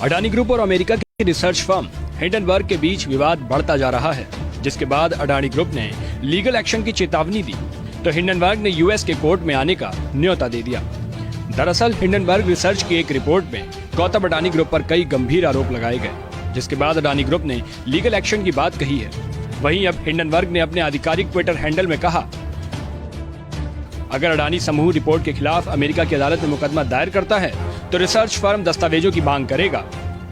Adani group और America की research firm Hindenburg के बीच विवाद बढ़ता जा रहा है, जिसके बाद अडानी ग्रुप ने लीगल एक्शन की चेतावनी दी तो हिंडनबर्ग ने यूएस के कोर्ट में आने का न्योता दे दिया। दरअसल हिंडनबर्ग रिसर्च की एक रिपोर्ट में गौतम अडानी ग्रुप पर कई गंभीर आरोप लगाए गए, जिसके बाद अडानी ग्रुप ने लीगल एक्शन की बात कही है। वहीं अब हिंडनबर्ग ने अपने आधिकारिक ट्विटर हैंडल में कहा, अगर अडानी समूह रिपोर्ट के खिलाफ अमेरिका की अदालत में मुकदमा दायर करता है तो रिसर्च फर्म दस्तावेजों की मांग करेगा।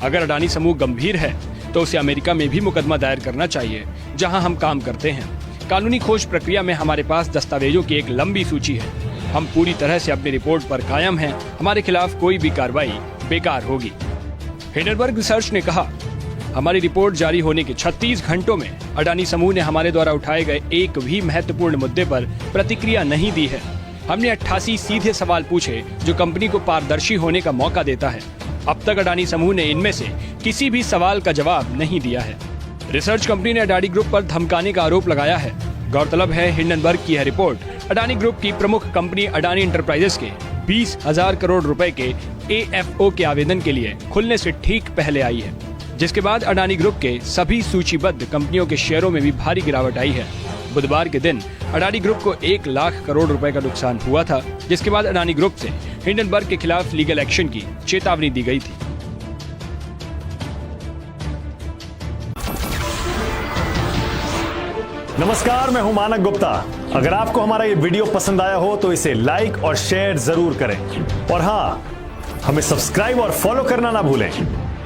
अगर अडानी समूह गंभीर है तो उसे अमेरिका में भी मुकदमा दायर करना चाहिए, जहां हम काम करते हैं। कानूनी खोज प्रक्रिया में हमारे पास दस्तावेजों की एक लंबी सूची है। हम पूरी तरह से अपनी रिपोर्ट पर कायम हैं। हमारे खिलाफ कोई भी कार्रवाई बेकार होगी। हिंडनबर्ग रिसर्च ने कहा, हमारी रिपोर्ट जारी होने के 36 घंटों में अडानी समूह ने हमारे द्वारा उठाए गए एक भी महत्वपूर्ण मुद्दे पर प्रतिक्रिया नहीं दी है। हमने 88 सीधे सवाल पूछे जो कंपनी को पारदर्शी होने का मौका देता है। अब तक अडानी समूह ने इनमें से किसी भी सवाल का जवाब नहीं दिया है। रिसर्च कंपनी ने अडानी ग्रुप पर धमकाने का आरोप लगाया है। गौरतलब है, हिंडनबर्ग की यह रिपोर्ट अडानी ग्रुप की प्रमुख कंपनी अडानी एंटरप्राइजेस के 20,000 करोड़ रुपए के AFO के आवेदन के लिए खुलने से ठीक पहले आई है, जिसके बाद अडानी ग्रुप के सभी सूचीबद्ध कंपनियों के शेयरों में भी भारी गिरावट आई है। बुधवार के दिन अडानी ग्रुप को 1 लाख करोड़ रुपए का नुकसान हुआ था, जिसके बाद अडानी ग्रुप से हिंडनबर्ग के खिलाफ लीगल एक्शन की चेतावनी दी गई थी। नमस्कार, मैं हूं मानक गुप्ता। अगर आपको हमारा ये वीडियो पसंद आया हो तो इसे लाइक और शेयर जरूर करें, और हाँ, हमें सब्सक्राइब और फॉलो करना ना भूलें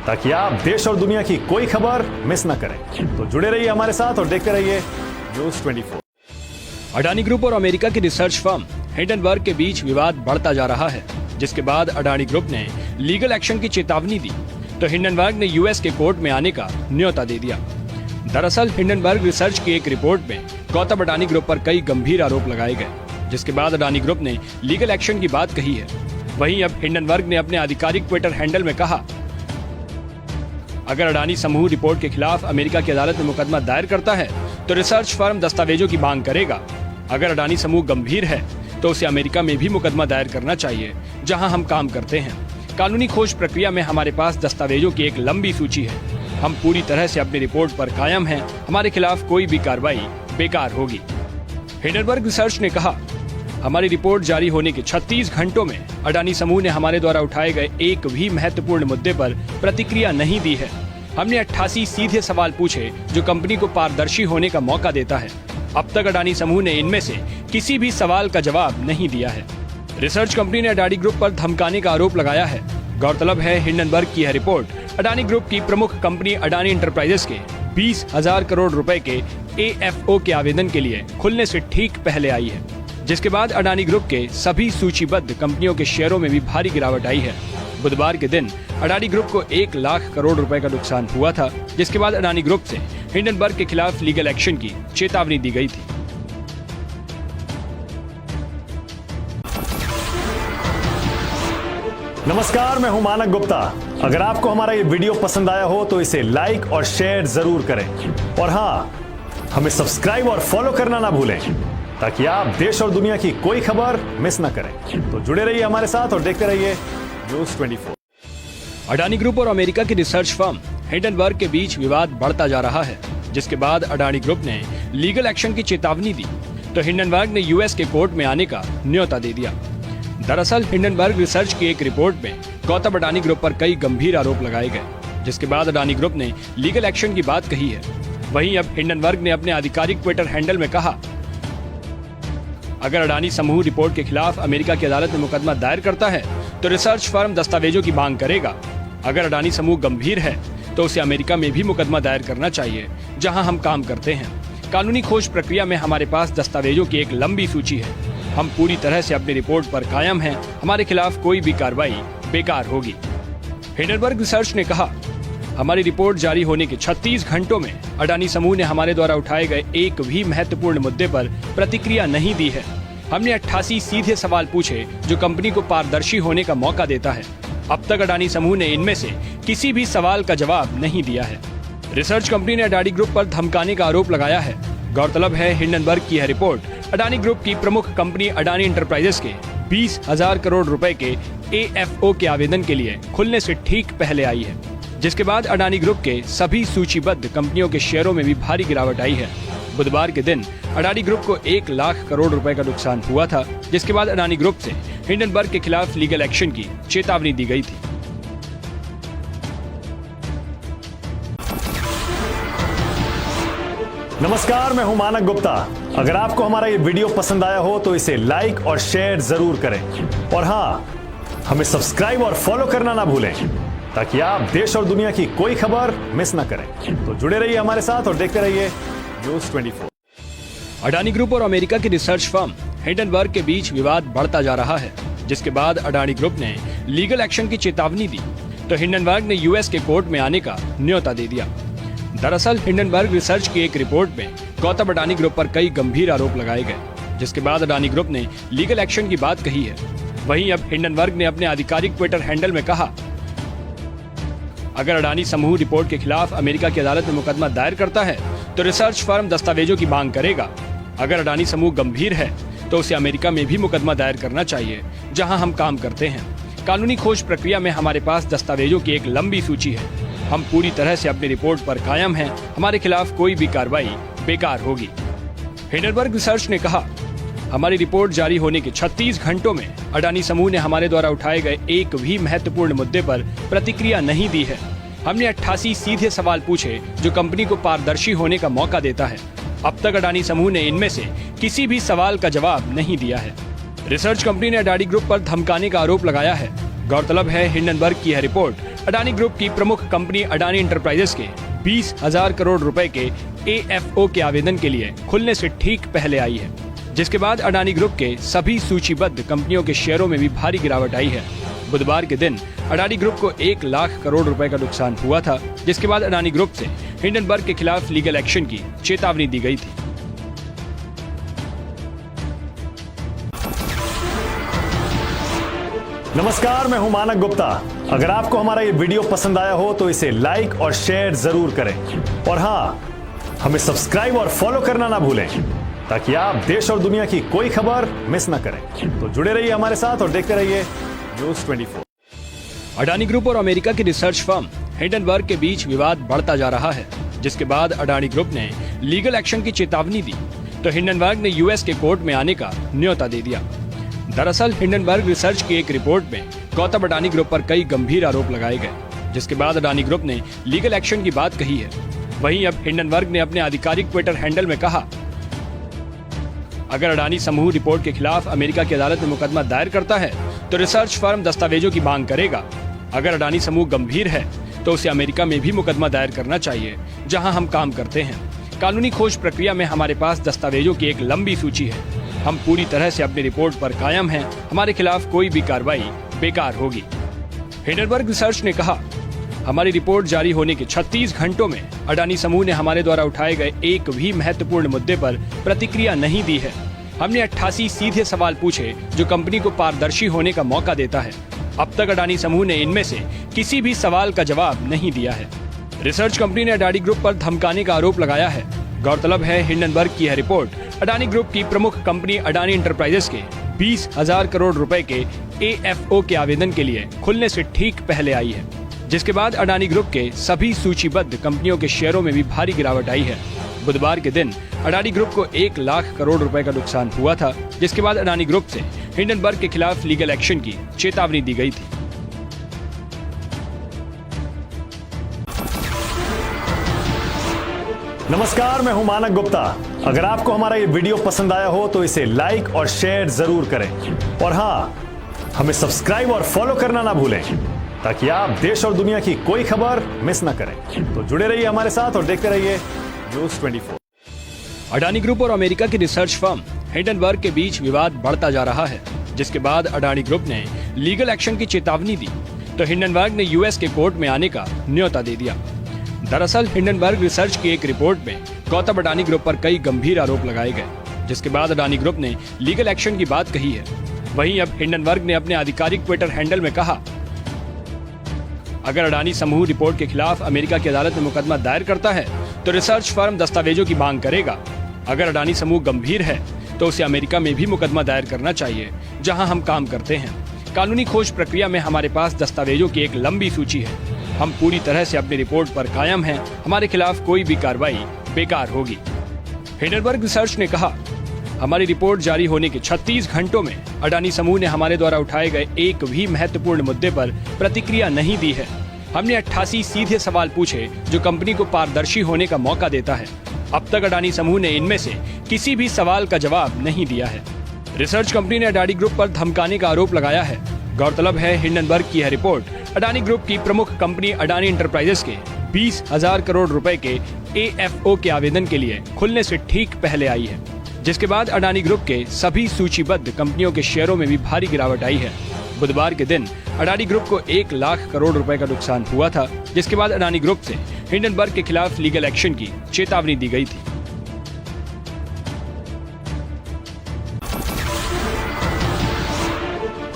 ताकि आप देश और दुनिया की कोई खबर मिस ना करें। तो जुड़े रहिए हमारे साथ और देखते रहिए न्यूज़ 24। अडानी ग्रुप और अमेरिका की रिसर्च फर्म हिंडनबर्ग के बीच विवाद बढ़ता जा रहा है, जिसके बाद अडानी ग्रुप ने लीगल एक्शन की चेतावनी दी तो हिंडनबर्ग ने यूएस के कोर्ट में आने का न्योता दे दिया। दरअसल हिंडनबर्ग रिसर्च की एक रिपोर्ट में गौतम अडानी ग्रुप पर कई गंभीर आरोप लगाए गए, जिसके बाद अडानी ग्रुप ने लीगल एक्शन की बात कही है। वहीं अब हिंडनबर्ग ने अपने आधिकारिक ट्विटर हैंडल में कहा, अगर अडानी समूह रिपोर्ट के खिलाफ अमेरिका की अदालत में मुकदमा दायर करता है तो रिसर्च फर्म दस्तावेजों की मांग करेगा। अगर अडानी समूह गंभीर है तो उसे अमेरिका में भी मुकदमा दायर करना चाहिए, जहां हम काम करते हैं। कानूनी खोज प्रक्रिया में हमारे पास दस्तावेजों की एक लंबी सूची है। हम पूरी तरह से अपनी रिपोर्ट पर कायम हैं। हमारे खिलाफ कोई भी कार्रवाई बेकार होगी। हिंडनबर्ग रिसर्च ने कहा, हमारी रिपोर्ट जारी होने के 36 घंटों में अडानी समूह ने हमारे द्वारा उठाए गए एक भी महत्वपूर्ण मुद्दे पर प्रतिक्रिया नहीं दी है। हमने 88 सीधे सवाल पूछे जो कंपनी को पारदर्शी होने का मौका देता है। अब तक अडानी समूह ने इनमें से किसी भी सवाल का जवाब नहीं दिया है। रिसर्च कंपनी ने अडानी ग्रुप पर धमकाने का आरोप लगाया है। गौरतलब है, हिंडनबर्ग की यह रिपोर्ट अडानी ग्रुप की प्रमुख कंपनी अडानी एंटरप्राइजेस के 20,000 करोड़ रुपए के AFO के आवेदन के लिए खुलने से ठीक पहले आई है, जिसके बाद अडानी ग्रुप के सभी सूचीबद्ध कंपनियों के शेयरों में भी भारी गिरावट आई है। बुधवार के दिन अडानी ग्रुप को 1 लाख करोड़ रुपए का नुकसान हुआ था, जिसके बाद अडानी ग्रुप से हिंडनबर्ग के खिलाफ लीगल एक्शन की चेतावनी दी गई थी। नमस्कार, मैं हूं मानक गुप्ता। अगर आपको हमारा ये वीडियो पसंद आया हो तो इसे लाइक और शेयर जरूर करें, और हाँ, हमें सब्सक्राइब और फॉलो करना ना भूलें ताकि आप देश और दुनिया की कोई खबर मिस ना करें। तो जुड़े रहिए हमारे साथ और देखते रहिए न्यूज़ 24। अडानी ग्रुप और अमेरिका की रिसर्च फर्म हिंडनबर्ग के बीच विवाद बढ़ता जा रहा है, जिसके बाद अडानी ग्रुप ने लीगल एक्शन की चेतावनी दी तो हिंडनबर्ग ने यूएस के कोर्ट में आने का न्योता दे दिया। दरअसल हिंडनबर्ग रिसर्च की एक रिपोर्ट में गौतम अडानी ग्रुप पर कई गंभीर आरोप लगाए गए, जिसके बाद अडानी ग्रुप ने लीगल एक्शन की बात कही है। वहीं अब हिंडनबर्ग ने अपने आधिकारिक ट्विटर हैंडल में कहा, अगर अडानी समूह रिपोर्ट के खिलाफ अमेरिका की अदालत में मुकदमा दायर करता है तो रिसर्च फर्म दस्तावेजों की मांग करेगा। अगर अडानी समूह गंभीर है तो उसे अमेरिका में भी मुकदमा दायर करना चाहिए, जहां हम काम करते हैं। कानूनी खोज प्रक्रिया में हमारे पास दस्तावेजों की एक लंबी सूची है। हम पूरी तरह से अपनी रिपोर्ट पर कायम हैं। हमारे खिलाफ कोई भी कार्रवाई बेकार होगी। हिंडनबर्ग रिसर्च ने कहा, हमारी रिपोर्ट जारी होने के 36 घंटों में अडानी समूह ने हमारे द्वारा उठाए गए एक भी महत्वपूर्ण मुद्दे पर प्रतिक्रिया नहीं दी है। हमने 88 सीधे सवाल पूछे जो कंपनी को पारदर्शी होने का मौका देता है। अब तक अडानी समूह ने इनमें से किसी भी सवाल का जवाब नहीं दिया है। रिसर्च कंपनी ने अडानी ग्रुप पर धमकाने का आरोप लगाया है। गौरतलब है, हिंडनबर्ग की यह रिपोर्ट अडानी ग्रुप की प्रमुख कंपनी अडानी एंटरप्राइजेस के 20,000 करोड़ रुपए के AFO के आवेदन के लिए खुलने से ठीक पहले आई है, जिसके बाद अडानी ग्रुप के सभी सूचीबद्ध कंपनियों के शेयरों में भी भारी गिरावट आई है। बुधवार के दिन अडानी ग्रुप को 1 लाख करोड़ रुपए का नुकसान हुआ था, जिसके बाद अडानी ग्रुप से हिंडनबर्ग के खिलाफ लीगल एक्शन की चेतावनी दी गई थी। नमस्कार, मैं हूं मानक गुप्ता। अगर आपको हमारा ये वीडियो पसंद आया हो तो इसे लाइक और शेयर जरूर करें, और हाँ, हमें सब्सक्राइब और फॉलो करना ना भूलें ताकि आप देश और दुनिया की कोई खबर मिस ना करें। तो जुड़े रहिए हमारे साथ और देखते रहिए न्यूज़ 24। अडानी ग्रुप और अमेरिका की रिसर्च फर्म हिंडनबर्ग के बीच विवाद बढ़ता जा रहा है, जिसके बाद अडानी ग्रुप ने लीगल एक्शन की चेतावनी दी तो हिंडनबर्ग ने यूएस के कोर्ट में आने का न्योता दे दिया। दरअसल हिंडनबर्ग रिसर्च की एक रिपोर्ट में गौतम अडानी ग्रुप पर कई गंभीर आरोप लगाए गए, जिसके बाद अडानी ग्रुप ने लीगल एक्शन की बात कही है। वहीं अब हिंडनबर्ग ने अपने आधिकारिक ट्विटर हैंडल में कहा, अगर अडानी समूह रिपोर्ट के खिलाफ अमेरिका की अदालत में मुकदमा दायर करता है तो रिसर्च फर्म दस्तावेजों की मांग करेगा। अगर अडानी समूह गंभीर है तो उसे अमेरिका में भी मुकदमा दायर करना चाहिए, जहां हम काम करते हैं। कानूनी खोज प्रक्रिया में हमारे पास दस्तावेजों की एक लंबी सूची है। हम पूरी तरह से अपनी रिपोर्ट पर कायम हैं। हमारे खिलाफ कोई भी कार्रवाई बेकार होगी। हिंडनबर्ग रिसर्च ने कहा, हमारी रिपोर्ट जारी होने के 36 घंटों में अडानी समूह ने हमारे द्वारा उठाए गए एक भी महत्वपूर्ण मुद्दे पर प्रतिक्रिया नहीं दी है। हमने 88 सीधे सवाल पूछे जो कंपनी को पारदर्शी होने का मौका देता है। अब तक अडानी समूह ने इनमें से किसी भी सवाल का जवाब नहीं दिया है। रिसर्च कंपनी ने अडानी ग्रुप पर धमकाने का आरोप लगाया है। गौरतलब है, हिंडनबर्ग की यह रिपोर्ट अडानी ग्रुप की प्रमुख कंपनी अडानी एंटरप्राइजेस के 20,000 करोड़ रुपए के AFO के आवेदन के लिए खुलने से ठीक पहले आई है, जिसके बाद अडानी ग्रुप के सभी सूचीबद्ध कंपनियों के शेयरों में भी भारी गिरावट आई है। बुधवार के दिन अडानी ग्रुप को 1 लाख करोड़ रुपए का नुकसान हुआ था, जिसके बाद अडानी ग्रुप से हिंडनबर्ग के खिलाफ लीगल एक्शन की चेतावनी दी गई थी। नमस्कार, मैं हूं मानक गुप्ता। अगर आपको हमारा ये वीडियो पसंद आया हो तो इसे लाइक और शेयर जरूर करें, और हाँ, हमें सब्सक्राइब और फॉलो करना ना भूलें ताकि आप देश और दुनिया की कोई खबर मिस ना करें। तो जुड़े रहिए हमारे साथ और देखते रहिए न्यूज़ 24। अडानी ग्रुप और अमेरिका की रिसर्च फर्म हिंडनबर्ग के बीच विवाद बढ़ता जा रहा है, जिसके बाद अडानी ग्रुप ने लीगल एक्शन की चेतावनी दी तो हिंडनबर्ग ने यूएस के कोर्ट में आने का न्योता दे दिया। दरअसल हिंडनबर्ग रिसर्च की एक रिपोर्ट में गौतम अडानी ग्रुप पर कई गंभीर आरोप लगाए गए, जिसके बाद अडानी ग्रुप ने लीगल एक्शन की बात कही है। वहीं अब हिंडनबर्ग ने अपने आधिकारिक ट्विटर हैंडल में कहा, अगर अडानी समूह रिपोर्ट के खिलाफ अमेरिका की अदालत में मुकदमा दायर करता है तो रिसर्च फर्म दस्तावेजों की मांग करेगा। अगर अडानी समूह गंभीर है तो उसे अमेरिका में भी मुकदमा दायर करना चाहिए, जहां हम काम करते हैं। कानूनी खोज प्रक्रिया में हमारे पास दस्तावेजों की एक लंबी सूची है। हम पूरी तरह से अपनी रिपोर्ट पर कायम हैं। हमारे खिलाफ कोई भी कार्रवाई बेकार होगी। हिंडनबर्ग रिसर्च ने कहा, हमारी रिपोर्ट जारी होने के 36 घंटों में अडानी समूह ने हमारे द्वारा उठाए गए एक भी महत्वपूर्ण मुद्दे पर प्रतिक्रिया नहीं दी है। हमने 88 सीधे सवाल पूछे जो कंपनी को पारदर्शी होने का मौका देता है। अब तक अडानी समूह ने इनमें से किसी भी सवाल का जवाब नहीं दिया है। रिसर्च कंपनी ने अडानी ग्रुप पर धमकाने का आरोप लगाया है। गौरतलब है, हिंडनबर्ग की यह रिपोर्ट अडानी ग्रुप की प्रमुख कंपनी अडानी एंटरप्राइजेस के 20,000 करोड़ रुपए के AFO के आवेदन के लिए खुलने से ठीक पहले आई है, जिसके बाद अडानी ग्रुप के सभी सूचीबद्ध कंपनियों के शेयरों में भी भारी गिरावट आई है। बुधवार के दिन अडानी ग्रुप को 1 लाख करोड़ रुपए का नुकसान हुआ था, जिसके बाद अडानी ग्रुप से हिंडनबर्ग के खिलाफ लीगल एक्शन की चेतावनी दी गई थी। नमस्कार, मैं हूं मानक गुप्ता। अगर आपको हमारा ये वीडियो पसंद आया हो तो इसे लाइक और शेयर जरूर करें, और हाँ, हमें सब्सक्राइब और फॉलो करना ना भूलें ताकि आप देश और दुनिया की कोई खबर मिस ना करें। तो जुड़े रहिए हमारे साथ और देखते रहिए न्यूज़ 24। अडानी ग्रुप और अमेरिका की रिसर्च फर्म हिंडनबर्ग के बीच विवाद बढ़ता जा रहा है, जिसके बाद अडानी ग्रुप ने लीगल एक्शन की चेतावनी दी तो हिंडनबर्ग ने यूएस के कोर्ट में आने का न्योता दे दिया। दरअसल हिंडनबर्ग रिसर्च की एक रिपोर्ट में गौतम अडानी ग्रुप पर कई गंभीर आरोप लगाए गए, जिसके बाद अडानी ग्रुप ने लीगल एक्शन की बात कही है। वहीं अब हिंडनबर्ग ने अपने आधिकारिक ट्विटर हैंडल में कहा, अगर अडानी समूह रिपोर्ट के खिलाफ अमेरिका की अदालत में मुकदमा दायर करता है तो रिसर्च फर्म दस्तावेजों की मांग करेगा। अगर अडानी समूह गंभीर है तो उसे अमेरिका में भी मुकदमा दायर करना चाहिए, जहां हम काम करते हैं। कानूनी खोज प्रक्रिया में हमारे पास दस्तावेजों की एक लंबी सूची है। हम पूरी तरह से अपनी रिपोर्ट पर कायम हैं, हमारे खिलाफ कोई भी कार्रवाई बेकार होगी। हिंडनबर्ग रिसर्च ने कहा, हमारी रिपोर्ट जारी होने के 36 घंटों में अडानी समूह ने हमारे द्वारा उठाए गए एक भी महत्वपूर्ण मुद्दे पर प्रतिक्रिया नहीं दी है। हमने 88 सीधे सवाल पूछे जो कंपनी को पारदर्शी होने का मौका देता है। अब तक अडानी समूह ने इनमें से किसी भी सवाल का जवाब नहीं दिया है। रिसर्च कंपनी ने अडानी ग्रुप पर धमकाने का आरोप लगाया है। गौरतलब है, हिंडनबर्ग की यह रिपोर्ट अडानी ग्रुप की प्रमुख कंपनी अडानी एंटरप्राइजेस के 20,000 करोड़ रुपए के AFO के आवेदन के लिए खुलने से ठीक पहले आई है, जिसके बाद अडानी ग्रुप के सभी सूचीबद्ध कंपनियों के शेयरों में भी भारी गिरावट आई है। बुधवार के दिन अडानी ग्रुप को 1 लाख करोड़ रुपए का नुकसान हुआ था, जिसके बाद अडानी ग्रुप से हिंडनबर्ग के खिलाफ लीगल एक्शन की चेतावनी दी गई थी।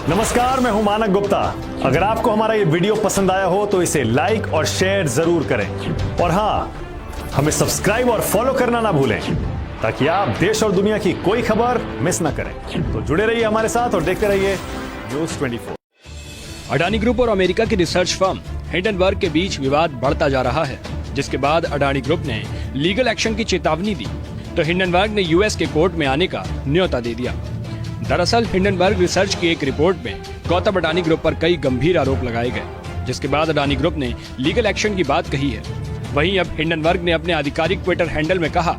नमस्कार, मैं हूं मानक गुप्ता। अगर आपको हमारा ये वीडियो पसंद आया हो तो इसे लाइक और शेयर जरूर करें, और हाँ, हमें सब्सक्राइब और फॉलो करना ना भूलें ताकि आप देश और दुनिया की कोई खबर मिस ना करें। तो जुड़े रहिए हमारे साथ और देखते रहिए न्यूज़ 24। अडानी ग्रुप और अमेरिका की रिसर्च फर्म हिंडनबर्ग के बीच विवाद बढ़ता जा रहा है, जिसके बाद अडानी ग्रुप ने लीगल एक्शन की चेतावनी दी तो हिंडनबर्ग ने यूएस के कोर्ट में आने का न्योता दे दिया। दरअसल हिंडनबर्ग रिसर्च की एक रिपोर्ट में गौतम अडानी ग्रुप पर कई गंभीर आरोप लगाए गए, जिसके बाद अडानी ग्रुप ने लीगल एक्शन की बात कही है। वहीं अब हिंडनबर्ग ने अपने आधिकारिक ट्विटर हैंडल में कहा,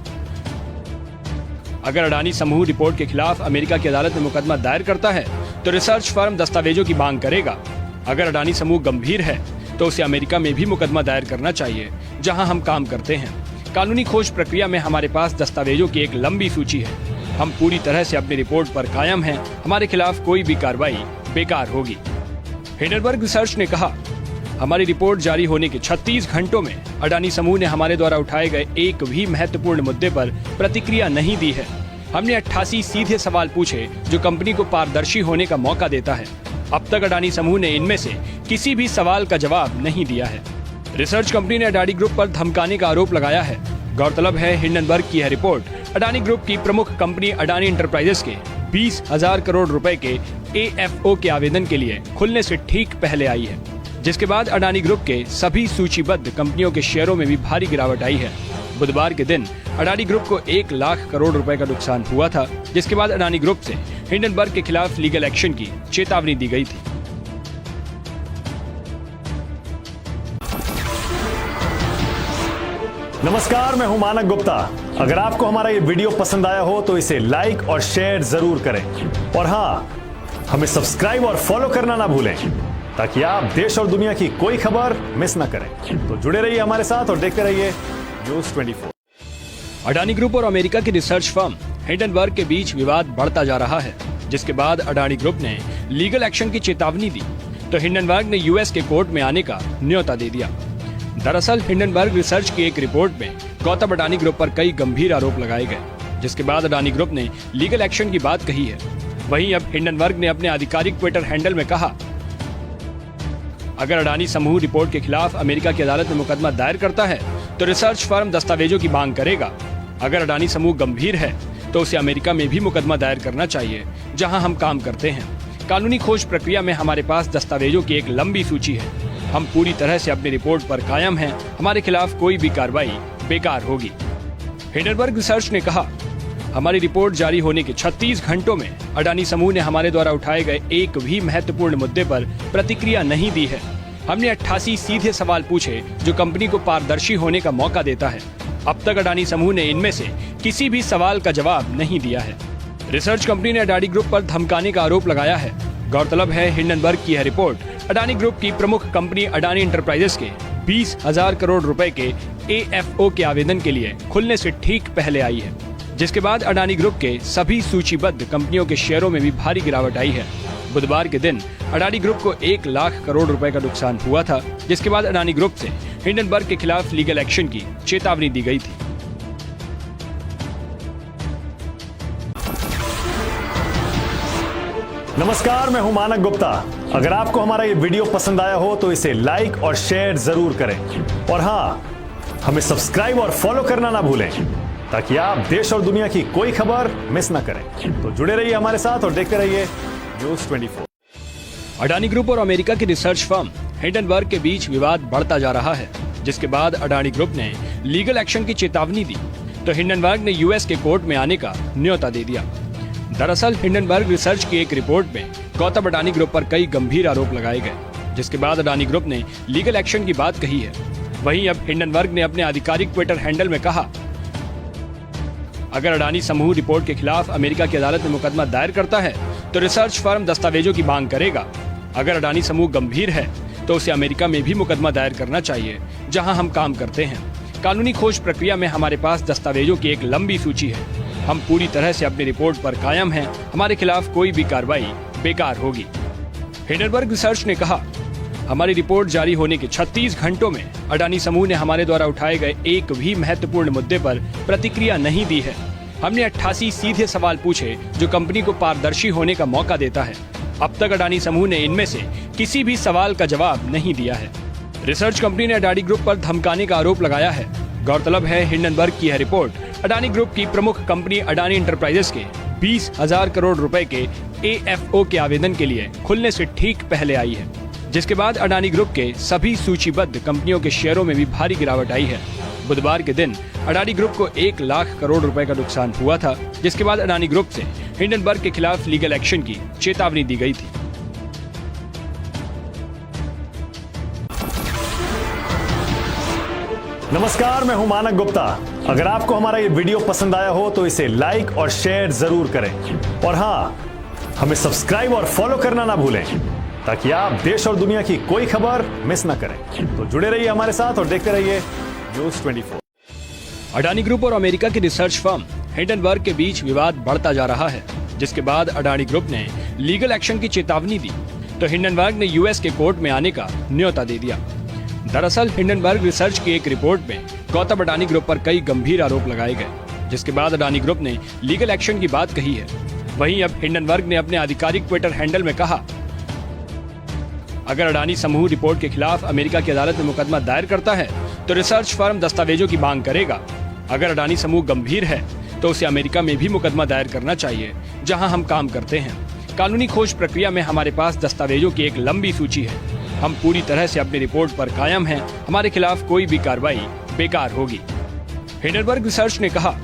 अगर अडानी समूह रिपोर्ट के खिलाफ अमेरिका की अदालत में मुकदमा दायर करता है तो रिसर्च फर्म दस्तावेजों की मांग करेगा। अगर अडानी समूह गंभीर है तो उसे अमेरिका में भी मुकदमा दायर करना चाहिए, जहां हम काम करते हैं। कानूनी खोज प्रक्रिया में हमारे पास दस्तावेजों की एक लंबी सूची है। हम पूरी तरह से अपनी रिपोर्ट पर कायम हैं, हमारे खिलाफ कोई भी कार्रवाई बेकार होगी। हिंडनबर्ग रिसर्च ने कहा, हमारी रिपोर्ट जारी होने के 36 घंटों में अडानी समूह ने हमारे द्वारा उठाए गए एक भी महत्वपूर्ण मुद्दे पर प्रतिक्रिया नहीं दी है। हमने 88 सीधे सवाल पूछे जो कंपनी को पारदर्शी होने का मौका देता है। अब तक अडानी समूह ने इनमें से किसी भी सवाल का जवाब नहीं दिया है। रिसर्च कंपनी ने अडानी ग्रुप पर धमकाने का आरोप लगाया है। गौरतलब है, हिंडनबर्ग की यह रिपोर्ट अडानी ग्रुप की प्रमुख कंपनी अडानी एंटरप्राइजेस के 20,000 करोड़ रुपए के AFO के आवेदन के लिए खुलने से ठीक पहले आई है, जिसके बाद अडानी ग्रुप के सभी सूचीबद्ध कंपनियों के शेयरों में भी भारी गिरावट आई है। बुधवार के दिन अडानी ग्रुप को 1 लाख करोड़ रुपए का नुकसान हुआ था, जिसके बाद अडानी ग्रुप से हिंडनबर्ग के खिलाफ लीगल एक्शन की चेतावनी दी गई थी। नमस्कार, मैं हूं मानक गुप्ता। अगर आपको हमारा ये वीडियो पसंद आया हो तो इसे लाइक और शेयर जरूर करें, और हाँ, हमें सब्सक्राइब और फॉलो करना ना भूलें ताकि आप देश और दुनिया की कोई खबर मिस ना करें। तो जुड़े रहिए हमारे साथ और देखते रहिए न्यूज़ 24। अडानी ग्रुप और अमेरिका की रिसर्च फर्म हिंडनबर्ग के बीच विवाद बढ़ता जा रहा है, जिसके बाद अडानी ग्रुप ने लीगल एक्शन की चेतावनी दी तो हिंडनबर्ग ने यूएस के कोर्ट में आने का न्योता दे दिया। दरअसल हिंडनबर्ग रिसर्च की एक रिपोर्ट में गौतम अडानी ग्रुप पर कई गंभीर आरोप लगाए गए, जिसके बाद अडानी ग्रुप ने लीगल एक्शन की बात कही है। वहीं अब हिंडनबर्ग ने अपने आधिकारिक ट्विटर हैंडल में कहा, अगर अडानी समूह रिपोर्ट के खिलाफ अमेरिका की अदालत में मुकदमा दायर करता है तो रिसर्च फर्म दस्तावेजों की मांग करेगा। अगर अडानी समूह गंभीर है तो उसे अमेरिका में भी मुकदमा दायर करना चाहिए, जहां हम काम करते हैं। कानूनी खोज प्रक्रिया में हमारे पास दस्तावेजों की एक लंबी सूची है। हम पूरी तरह से अपनी रिपोर्ट पर कायम हैं, हमारे खिलाफ कोई भी कार्रवाई बेकार होगी। हिंडनबर्ग रिसर्च ने कहा, हमारी रिपोर्ट जारी होने के 36 घंटों में अडानी समूह ने हमारे द्वारा उठाए गए एक भी महत्वपूर्ण मुद्दे पर प्रतिक्रिया नहीं दी है। हमने 88 सीधे सवाल पूछे जो कंपनी को पारदर्शी होने का मौका देता है। अब तक अडानी समूह ने इनमें से किसी भी सवाल का जवाब नहीं दिया है। रिसर्च कंपनी ने अडानी ग्रुप पर धमकाने का आरोप लगाया है। गौरतलब है, हिंडनबर्ग की यह रिपोर्ट अडानी ग्रुप की प्रमुख कंपनी अडानी एंटरप्राइजेस के 20,000 करोड़ रुपए के AFO के आवेदन के लिए खुलने से ठीक पहले आई है, जिसके बाद अडानी ग्रुप के सभी सूचीबद्ध कंपनियों के शेयरों में भी भारी गिरावट आई है। बुधवार के दिन अडानी ग्रुप को 1 लाख करोड़ रुपए का नुकसान हुआ था, जिसके बाद अडानी ग्रुप से हिंडनबर्ग के खिलाफ लीगल एक्शन की चेतावनी दी गई थी। नमस्कार, मैं हूं मानक गुप्ता। अगर आपको हमारा ये वीडियो पसंद आया हो तो इसे लाइक और शेयर जरूर करें, और हाँ, हमें सब्सक्राइब और फॉलो करना ना भूलें ताकि आप देश और दुनिया की कोई खबर मिस ना करें। तो जुड़े रहिए हमारे साथ और देखते रहिए न्यूज़ 24। अडानी ग्रुप और अमेरिका की रिसर्च फर्म हिंडनबर्ग के बीच विवाद बढ़ता जा रहा है, जिसके बाद अडानी ग्रुप ने लीगल एक्शन की चेतावनी दी तो हिंडनबर्ग ने यूएस के कोर्ट में आने का न्योता दे दिया। दरअसल हिंडनबर्ग रिसर्च की एक रिपोर्ट में गौतम अडानी ग्रुप पर कई गंभीर आरोप लगाए गए, जिसके बाद अडानी ग्रुप ने लीगल एक्शन की बात कही है। वहीं अब हिंडनबर्ग ने अपने आधिकारिक ट्विटर हैंडल में कहा, अगर अडानी समूह रिपोर्ट के खिलाफ अमेरिका की अदालत में मुकदमा दायर करता है तो रिसर्च फर्म दस्तावेजों की मांग करेगा। अगर अडानी समूह गंभीर है तो उसे अमेरिका में भी मुकदमा दायर करना चाहिए, जहां हम काम करते हैं। कानूनी खोज प्रक्रिया में हमारे पास दस्तावेजों की एक लंबी सूची है। हम पूरी तरह से अपनी रिपोर्ट पर कायम हैं। हमारे खिलाफ कोई भी कार्रवाई बेकार होगी। हिंडनबर्ग रिसर्च ने कहा, हमारी रिपोर्ट जारी होने के 36 घंटों में अडानी समूह ने हमारे द्वारा उठाए गए एक भी महत्वपूर्ण मुद्दे पर प्रतिक्रिया नहीं दी है। हमने 88 सीधे सवाल पूछे जो कंपनी को पारदर्शी होने का मौका देता है। अब तक अडानी समूह ने इनमें से किसी भी सवाल का जवाब नहीं दिया है। रिसर्च कंपनी ने अडानी ग्रुप पर धमकाने का आरोप लगाया है। गौरतलब है, हिंडनबर्ग की यह रिपोर्ट अडानी ग्रुप की प्रमुख कंपनी अडानी एंटरप्राइजेस के 20,000 करोड़ रुपए के AFO के आवेदन के लिए खुलने से ठीक पहले आई है, जिसके बाद अडानी ग्रुप के सभी सूचीबद्ध कंपनियों के शेयरों में भी भारी गिरावट आई है। बुधवार के दिन अडानी ग्रुप को 1 लाख करोड़ रुपए का नुकसान हुआ था, जिसके बाद अडानी ग्रुप से हिंडनबर्ग के खिलाफ लीगल एक्शन की चेतावनी दी गई थी। नमस्कार, मैं हूं मानक गुप्ता। अगर आपको हमारा ये वीडियो पसंद आया हो तो इसे लाइक और शेयर जरूर करें, और हाँ, हमें सब्सक्राइब और फॉलो करना ना भूलें ताकि आप देश और दुनिया की कोई खबर मिस ना करें। तो जुड़े रहिए हमारे साथ और देखते रहिए न्यूज़ 24। अडानी ग्रुप और अमेरिका की रिसर्च फर्म हिंडनबर्ग के बीच विवाद बढ़ता जा रहा है, जिसके बाद अडानी ग्रुप ने लीगल एक्शन की चेतावनी दी तो हिंडनबर्ग ने यूएस के कोर्ट में आने का न्योता दे दिया। दरअसल हिंडनबर्ग रिसर्च की एक रिपोर्ट में गौतम अडानी ग्रुप पर कई गंभीर आरोप लगाए गए, जिसके बाद अडानी ग्रुप ने लीगल एक्शन की बात कही है। वहीं अब हिंडनबर्ग ने अपने आधिकारिक ट्विटर हैंडल में कहा, अगर अडानी समूह रिपोर्ट के खिलाफ अमेरिका की अदालत में मुकदमा दायर करता है तो रिसर्च फर्म दस्तावेजों की मांग करेगा। अगर अडानी समूह गंभीर है तो उसे अमेरिका में भी मुकदमा दायर करना चाहिए, जहां हम काम करते हैं। कानूनी खोज प्रक्रिया में हमारे पास दस्तावेजों की एक लंबी सूची है। हम पूरी तरह से अपनी रिपोर्ट पर कायम हैं। हमारे खिलाफ कोई भी कार्रवाई बेकार होगी। हिंडनबर्ग रिसर्च ने कहा,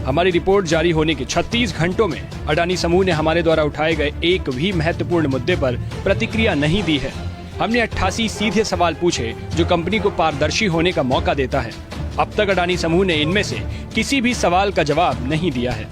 हमारी रिपोर्ट जारी होने के 36 घंटों में अडानी समूह ने हमारे द्वारा उठाए गए एक भी महत्वपूर्ण मुद्दे पर प्रतिक्रिया नहीं दी है। हमने 88 सीधे सवाल पूछे जो कंपनी को पारदर्शी होने का मौका देता है। अब तक अडानी समूह ने इनमें से किसी भी सवाल का जवाब नहीं दिया है।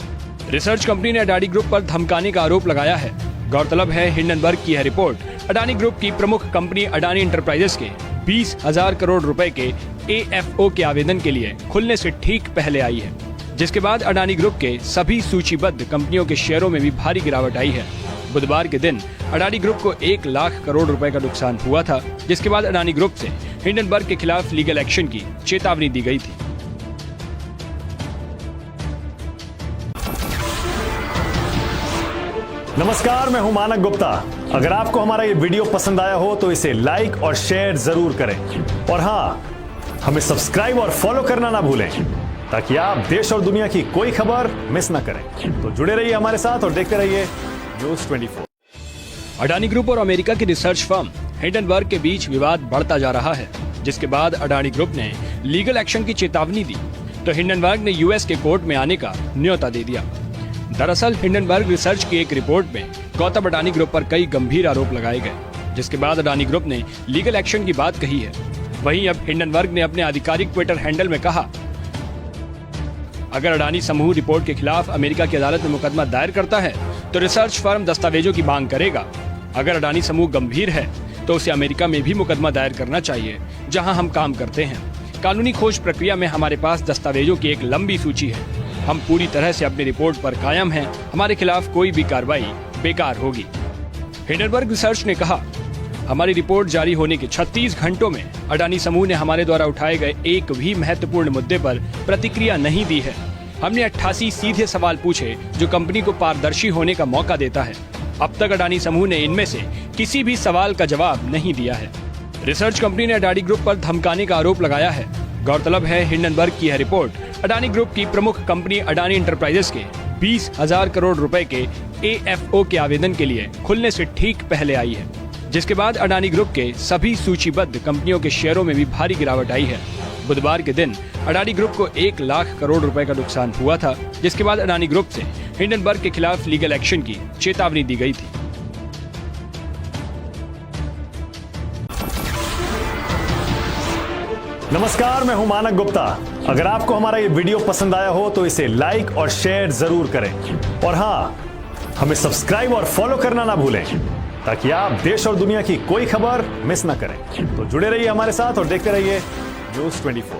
रिसर्च कंपनी ने अडानी ग्रुप पर धमकाने का आरोप लगाया है। गौरतलब है, हिंडनबर्ग की यह रिपोर्ट अडानी ग्रुप की प्रमुख कंपनी अडानी एंटरप्राइजेस के 20,000 करोड़ रुपए के AFO के आवेदन के लिए खुलने से ठीक पहले आई है, जिसके बाद अडानी ग्रुप के सभी सूचीबद्ध कंपनियों के शेयरों में भी भारी गिरावट आई है। बुधवार के दिन अडानी ग्रुप को 1 लाख करोड़ रुपए का नुकसान हुआ था, जिसके बाद अडानी ग्रुप से हिंडनबर्ग के खिलाफ लीगल एक्शन की चेतावनी दी गई थी। नमस्कार, मैं हूं मानक गुप्ता। अगर आपको हमारा ये वीडियो पसंद आया हो तो इसे लाइक और शेयर जरूर करें, और हाँ, हमें सब्सक्राइब और फॉलो करना ना भूलें ताकि आप देश और दुनिया की कोई खबर मिस ना करें। तो जुड़े रहिए हमारे साथ और देखते रहिए न्यूज़ 24। अडानी ग्रुप और अमेरिका की रिसर्च फर्म हिंडनबर्ग के बीच विवाद बढ़ता जा रहा है, जिसके बाद अडानी ग्रुप ने लीगल एक्शन की चेतावनी दी तो हिंडनबर्ग ने यूएस के कोर्ट में आने का न्योता दे दिया। दरअसल हिंडनबर्ग रिसर्च की एक रिपोर्ट में गौतम अडानी ग्रुप पर कई गंभीर आरोप लगाए गए, जिसके बाद अडानी ग्रुप ने लीगल एक्शन की बात कही है। वहीं अब हिंडनबर्ग ने अपने आधिकारिक ट्विटर हैंडल में कहा, अगर अडानी समूह रिपोर्ट के खिलाफ अमेरिका की अदालत में मुकदमा दायर करता है तो रिसर्च फर्म दस्तावेजों की मांग करेगा। अगर अडानी समूह गंभीर है तो उसे अमेरिका में भी मुकदमा दायर करना चाहिए, जहां हम काम करते हैं। कानूनी खोज प्रक्रिया में हमारे पास दस्तावेजों की एक लंबी सूची है। हम पूरी तरह से अपनी रिपोर्ट पर कायम हैं। हमारे खिलाफ कोई भी कार्रवाई बेकार होगी। हिंडनबर्ग रिसर्च ने कहा, हमारी रिपोर्ट जारी होने के 36 घंटों में अडानी समूह ने हमारे द्वारा उठाए गए एक भी महत्वपूर्ण मुद्दे पर प्रतिक्रिया नहीं दी है। हमने 88 सीधे सवाल पूछे जो कंपनी को पारदर्शी होने का मौका देता है। अब तक अडानी समूह ने इनमें से किसी भी सवाल का जवाब नहीं दिया है। रिसर्च कंपनी ने अडानी ग्रुप पर धमकाने का आरोप लगाया है। गौरतलब है, हिंडनबर्ग की यह रिपोर्ट अडानी ग्रुप की प्रमुख कंपनी अडानी एंटरप्राइजेस के 20,000 करोड़ रुपए के AFO के आवेदन के लिए खुलने से ठीक पहले आई है, जिसके बाद अडानी ग्रुप के सभी सूचीबद्ध कंपनियों के शेयरों में भी भारी गिरावट आई है। बुधवार के दिन अडानी ग्रुप को 1 लाख करोड़ रुपए का नुकसान हुआ था, जिसके बाद अडानी ग्रुप से हिंडनबर्ग के खिलाफ लीगल एक्शन की चेतावनी दी गई थी। नमस्कार, मैं हूं मानक गुप्ता। अगर आपको हमारा ये वीडियो पसंद आया हो तो इसे लाइक और शेयर जरूर करें, और हाँ, हमें सब्सक्राइब और फॉलो करना ना भूलें ताकि आप देश और दुनिया की कोई खबर मिस ना करें। तो जुड़े रहिए हमारे साथ और देखते रहिए न्यूज़ 24।